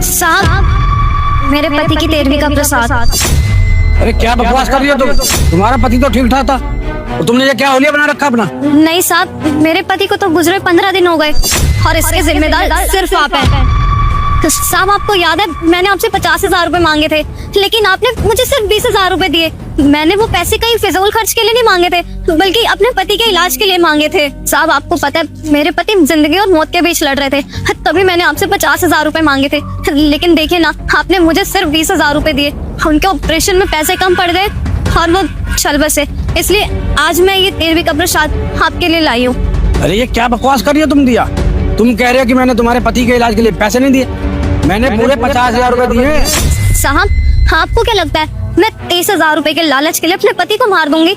साहब, मेरे पति की 13वीं का प्रसाद। अरे क्या बकवास कर रही हो तुम? तुम्हारा पति तो ठीक ठाक था और तुमने ये क्या होलिया बना रखा अपना? नहीं साहब, मेरे पति को तो गुजरे 15 दिन हो गए और इसके जिम्मेदार सिर्फ आप हैं। तो साहब, आपको याद है मैंने आपसे 50,000 रुपए मांगे थे, लेकिन आपने मुझे सिर्फ 20,000 रुपए दिए। मैंने वो पैसे कहीं फिजूल खर्च के लिए नहीं मांगे थे, बल्कि अपने पति के इलाज के लिए मांगे थे। साहब, आपको पता है मेरे पति जिंदगी और मौत के बीच लड़ रहे थे, तभी मैंने आपसे 50,000 रुपए मांगे थे। लेकिन देखिए ना, आपने मुझे सिर्फ 20,000 रुपए दिए। उनके ऑपरेशन में पैसे कम पड़ गए और वो चल बसे, इसलिए आज मैं ये 13वीं का प्रसाद आपके लिए लाई हूँ। अरे ये क्या बकवास कर रही हो तुम? दिया तुम कह रहे हो कि मैंने तुम्हारे पति के इलाज के लिए पैसे नहीं दिए? मैंने पूरे 50,000 रुपए दिए। साहब, आपको क्या लगता है मैं 23,000 रुपए के लालच के लिए अपने पति को मार दूंगी?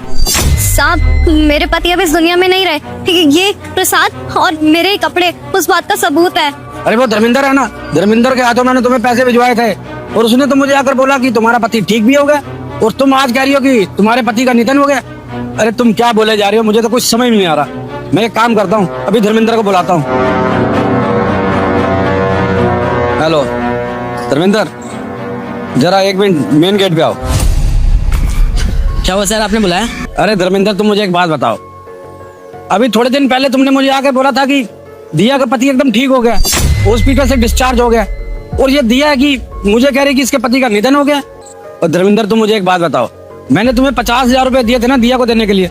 साहब, मेरे पति अब इस दुनिया में नहीं रहे। ये प्रसाद और मेरे ही कपड़े उस बात का सबूत है। अरे वो धर्मेंद्र है ना, धर्मेंद्र के हाथों मैंने तुम्हें पैसे भिजवाए थे और उसने तो मुझे आकर बोला कि तुम्हारा पति ठीक भी हो गया, और तुम आज कह रही हो कि तुम्हारे पति का निधन हो गया। अरे तुम क्या बोले जा रही हो? मुझे तो कुछ समझ में नहीं आ रहा। मैं एक काम करता हूँ, अभी धर्मेंद्र को बुलाता हूँ। हेलो धर्मेंद्र, जरा 1 मिनट मेन गेट पे आओ। क्या हुआ सर, आपने बुलाया? अरे धर्मेंद्र, तुम मुझे एक बात बताओ। अभी थोड़े दिन पहले तुमने मुझे आकर बोला था कि दिया का पति एकदम ठीक हो गया, हॉस्पिटल से डिस्चार्ज हो गया, और ये दिया है कि मुझे कह रही कि इसके पति का निधन हो गया। और धर्मेंद्र, तुम मुझे एक बात बताओ, मैंने तुम्हें 50,000 रुपए दिए थे ना दिया को देने के लिए,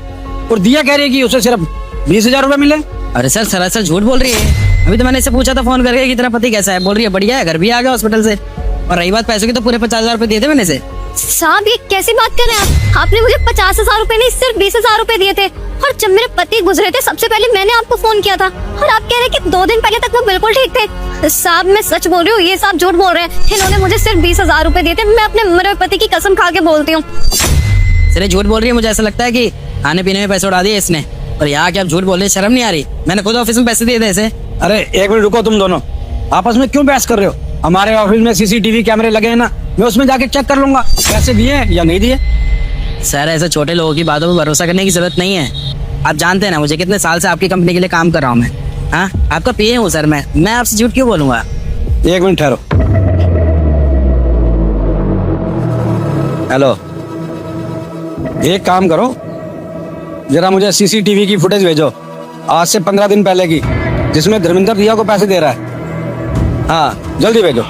और दिया कह रही है कि उसे सिर्फ 20,000 रुपए मिले। अरे सर, सरासर झूठ बोल रही है। अभी तो मैंने इससे पूछा था फोन करके कि तेरा पति कैसा है, बोल रही है बढ़िया है, घर भी आ गया हॉस्पिटल से। और रही बात पैसों की, तो पूरे 50,000 रुपए दिए थे मैंने से। साहब, ये कैसी बात कर रहे हैं आप? आपने मुझे 50,000 रुपए नहीं सिर्फ 20,000 रुपए दिए थे, और जब मेरे पति गुजरे थे सबसे पहले मैंने आपको फोन किया था, और आप कह रहे हैं कि 2 दिन पहले तक वो बिल्कुल ठीक थे। साहब, मैं सच बोल रही हूँ, ये साहब झूठ बोल रहे हैं। इन्होंने मुझे सिर्फ 20,000 रुपए दिए थे। मैं अपने मरे पति की कसम खा के बोलती हूँ। सर, झूठ बोल रही है। मुझे ऐसा लगता है कि खाने पीने में पैसे उड़ा दिए इसने, और यहाँ क्या झूठ बोल रहे, शर्म नहीं आ रही? मैंने खुद ऑफिस में पैसे दिए थे इसे। अरे 1 मिनट रुको, तुम दोनों आपस में क्यों बहस कर रहे हो? हमारे ऑफिस में CCTV कैमरे लगे हैं ना, मैं उसमें जाके चेक कर लूंगा पैसे दिए या नहीं दिए। सर, ऐसे छोटे लोगों की बातों पर भरोसा करने की जरूरत नहीं है। आप जानते हैं ना मुझे, कितने साल से आपकी कंपनी के लिए काम कर रहा हूँ मैं। हाँ, आपका PA हूँ सर मैं आपसे झूठ क्यों बोलूंगा? 1 मिनट ठहरो। हेलो, एक काम करो, जरा मुझे CCTV की फुटेज भेजो आज से 15 दिन पहले की, जिसमें धर्मेंद्र दिया को पैसे दे रहा है। हाँ, जल्दी भेजो।